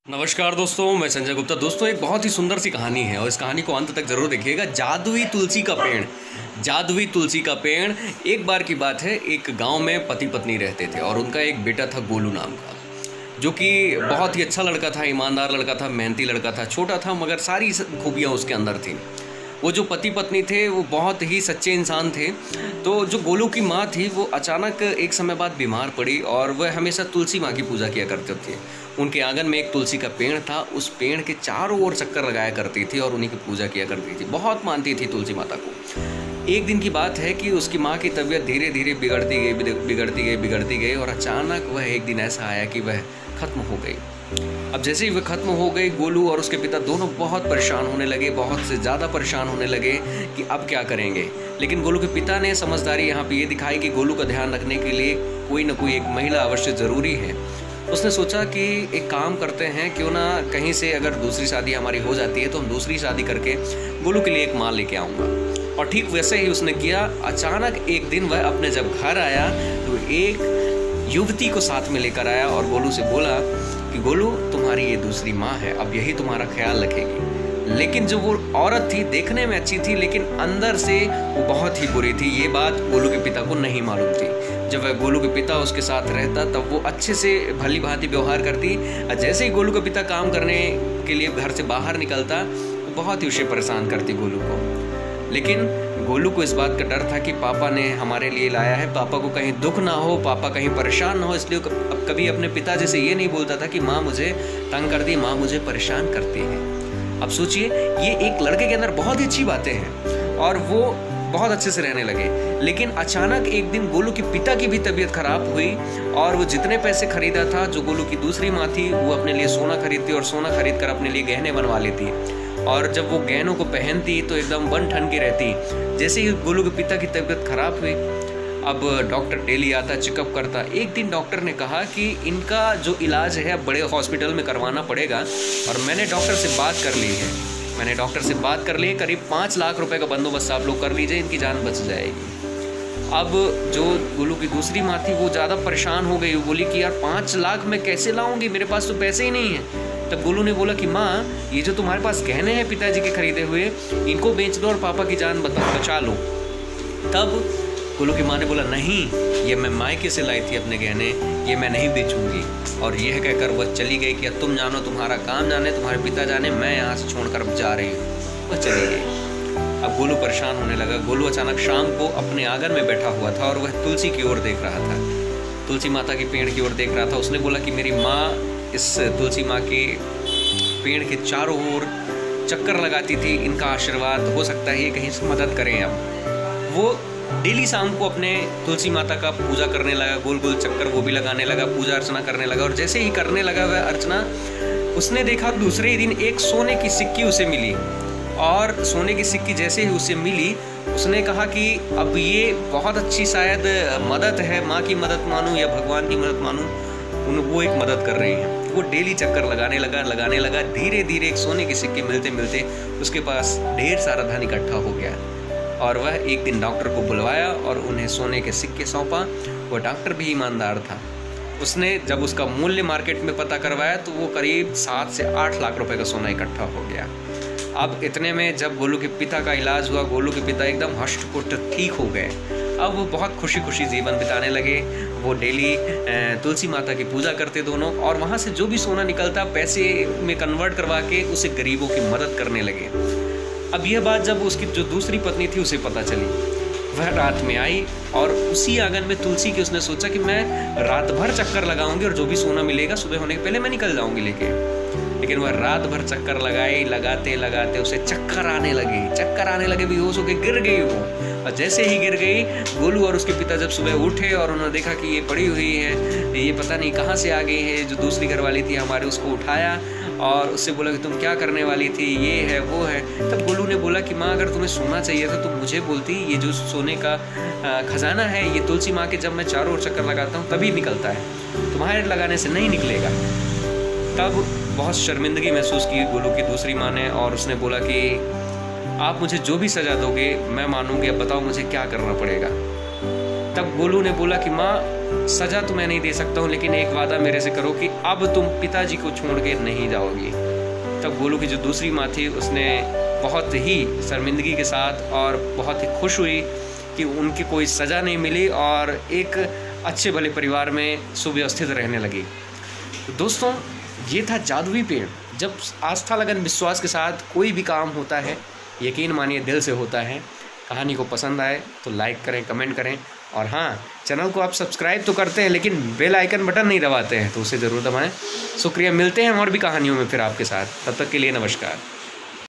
नमस्कार दोस्तों, मैं संजय गुप्ता। दोस्तों, एक बहुत ही सुंदर सी कहानी है और इस कहानी को अंत तक जरूर देखिएगा। जादुई तुलसी का पेड़। जादुई तुलसी का पेड़। एक बार की बात है, एक गांव में पति पत्नी रहते थे और उनका एक बेटा था गोलू नाम का, जो कि बहुत ही अच्छा लड़का था, ईमानदार लड़का था, मेहनती लड़का था, छोटा था मगर सारी खूबियाँ उसके अंदर थी। वो जो पति पत्नी थे वो बहुत ही सच्चे इंसान थे। तो जो गोलू की माँ थी वो अचानक एक समय बाद बीमार पड़ी और वह हमेशा तुलसी माँ की पूजा किया करते थे। उनके आंगन में एक तुलसी का पेड़ था, उस पेड़ के चारों ओर चक्कर लगाया करती थी और उन्हीं की पूजा किया करती थी। बहुत मानती थी तुलसी माता को। एक दिन की बात है कि उसकी माँ की तबीयत धीरे धीरे बिगड़ती गई और अचानक वह एक दिन ऐसा आया कि वह खत्म हो गई। अब जैसे ही वह खत्म हो गई, गोलू और उसके पिता दोनों बहुत परेशान होने लगे, बहुत से ज़्यादा परेशान होने लगे कि अब क्या करेंगे। लेकिन गोलू के पिता ने समझदारी यहाँ पे ये दिखाई कि गोलू का ध्यान रखने के लिए कोई ना कोई एक महिला अवश्य ज़रूरी है। उसने सोचा कि एक काम करते हैं, क्यों ना कहीं से अगर दूसरी शादी हमारी हो जाती है तो हम दूसरी शादी करके गोलू के लिए एक माँ लेके आऊँगा। और ठीक वैसे ही उसने किया। अचानक एक दिन वह अपने जब घर आया तो एक युवती को साथ में लेकर आया और गोलू से बोला कि गोलू, तुम्हारी ये दूसरी माँ है, अब यही तुम्हारा ख्याल रखेगी। लेकिन जो वो औरत थी देखने में अच्छी थी लेकिन अंदर से वो बहुत ही बुरी थी। ये बात गोलू के पिता को नहीं मालूम थी। जब वह गोलू के पिता उसके साथ रहता तब वो अच्छे से भली भांति व्यवहार करती। जैसे ही गोलू का पिता काम करने के लिए घर से बाहर निकलता वो बहुत ही उसे परेशान करती गोलू को। लेकिन गोलू को इस बात का डर था कि पापा ने हमारे लिए लाया है, पापा को कहीं दुख ना हो, पापा कहीं परेशान ना हो, इसलिए अब कभी अपने पिताजी से ये नहीं बोलता था कि माँ मुझे तंग करती, माँ मुझे परेशान करती है। अब सोचिए, ये एक लड़के के अंदर बहुत ही अच्छी बातें हैं और वो बहुत अच्छे से रहने लगे। लेकिन अचानक एक दिन गोलू के पिता की भी तबीयत खराब हुई और वो जितने पैसे खरीदा था, जो गोलू की दूसरी माँ थी वो अपने लिए सोना खरीदती और सोना खरीद कर अपने लिए गहने बनवा लेती। और जब वो गहनों को पहनती तो एकदम बन ठन के रहती। जैसे ही गोलू के पिता की तबीयत खराब हुई, अब डॉक्टर डेली आता, चेकअप करता। एक दिन डॉक्टर ने कहा कि इनका जो इलाज है बड़े हॉस्पिटल में करवाना पड़ेगा और मैंने डॉक्टर से बात कर ली है। करीब 5 लाख रुपए का बंदोबस्त आप लोग कर लीजिए, इनकी जान बच जाएगी। अब जो गोलू की दूसरी माँ थी वो ज़्यादा परेशान हो गई। वो बोली कि यार 5 लाख मैं कैसे लाऊंगी, मेरे पास तो पैसे ही नहीं हैं। तब गोलू ने बोला कि माँ, ये जो तुम्हारे पास गहने हैं पिताजी के खरीदे हुए, इनको बेच दो और पापा की जान बचा लो। तब गोलू की माँ ने बोला, नहीं, ये मैं मायके से लाई थी अपने गहने, ये मैं नहीं बेचूंगी। और यह कहकर वह चली गई कि अब तुम जानो, तुम्हारा काम जाने, तुम्हारे पिता जाने, मैं यहाँ से छोड़कर जा रही हूँ। वह चली गई। अब गोलू परेशान होने लगा। गोलू अचानक शाम को अपने आंगन में बैठा हुआ था और वह तुलसी की ओर देख रहा था, तुलसी माता के पेड़ की ओर देख रहा था। उसने बोला कि मेरी माँ इस तुलसी माँ के पेड़ के चारों ओर चक्कर लगाती थी, इनका आशीर्वाद हो सकता है ये कहीं से मदद करें। अब वो डेली शाम को अपने तुलसी माता का पूजा करने लगा, गोल गोल चक्कर वो भी लगाने लगा, पूजा अर्चना करने लगा। और जैसे ही करने लगा वह अर्चना, उसने देखा दूसरे ही दिन एक सोने की सिक्की उसे मिली। और सोने की सिक्की जैसे ही उसे मिली, उसने कहा कि अब ये बहुत अच्छी शायद मदद है, माँ की मदद मानूं या भगवान की मदद मानूं, वो एक मदद कर रहे हैं। वो डेली चक्कर लगाने लगा। धीरे धीरे एक सोने की सिक्के मिलते मिलते उसके पास ढेर सारा धन इकट्ठा हो गया और वह एक दिन डॉक्टर को बुलवाया और उन्हें सोने के सिक्के सौंपा। वो डॉक्टर भी ईमानदार था। उसने जब उसका मूल्य मार्केट में पता करवाया तो वो करीब 7 से 8 लाख रुपए का सोना इकट्ठा हो गया। अब इतने में जब गोलू के पिता का इलाज हुआ, गोलू के पिता एकदम हष्ट-पुष्ट ठीक हो गए। अब वो बहुत खुशी खुशी जीवन बिताने लगे। वो डेली तुलसी माता की पूजा करते दोनों, और वहाँ से जो भी सोना निकलता पैसे में कन्वर्ट करवा के उसे गरीबों की मदद करने लगे। अब यह बात जब उसकी जो दूसरी पत्नी थी उसे पता चली, वह रात में आई और उसी आंगन में तुलसी की उसने सोचा कि मैं रात भर चक्कर लगाऊंगी और जो भी सोना मिलेगा सुबह होने के पहले मैं निकल जाऊंगी लेके। लेकिन वह रात भर चक्कर लगाते उसे चक्कर आने लगे, बेहोश होकर गिर गई वो। और जैसे ही गिर गई, गोलू और उसके पिता जब सुबह उठे और उन्होंने देखा कि ये पड़ी हुई है, ये पता नहीं कहाँ से आ गई है, जो दूसरी घरवाली थी हमारे, उसको उठाया और उससे बोला कि तुम क्या करने वाली थी, ये है वो है। तब गोलू ने बोला कि माँ, अगर तुम्हें सोना चाहिए था तो मुझे बोलती, ये जो सोने का खजाना है ये तुलसी माँ के जब मैं चारों ओर चक्कर लगाता हूँ तभी निकलता है, तुम्हारे लगाने से नहीं निकलेगा। तब बहुत शर्मिंदगी महसूस की गोलू की दूसरी माँ ने और उसने बोला कि आप मुझे जो भी सजा दोगे मैं मानूंगी, अब बताओ मुझे क्या करना पड़ेगा। तब गोलू ने बोला कि माँ, सज़ा तो मैं नहीं दे सकता हूँ, लेकिन एक वादा मेरे से करो कि अब तुम पिताजी को छोड़ के नहीं जाओगी। तब गोलू की जो दूसरी माँ थी उसने बहुत ही शर्मिंदगी के साथ और बहुत ही खुश हुई कि उनकी कोई सज़ा नहीं मिली और एक अच्छे भले परिवार में सुव्यवस्थित रहने लगी। तो दोस्तों, ये था जादुई पेड़। जब आस्था लगन विश्वास के साथ कोई भी काम होता है, यकीन मानिए दिल से होता है। कहानी को पसंद आए तो लाइक करें, कमेंट करें, और हाँ, चैनल को आप सब्सक्राइब तो करते हैं लेकिन बेल आइकन बटन नहीं दबाते हैं, तो उसे ज़रूर दबाएं। शुक्रिया, मिलते हैं और भी कहानियों में फिर आपके साथ। तब तक के लिए नमस्कार।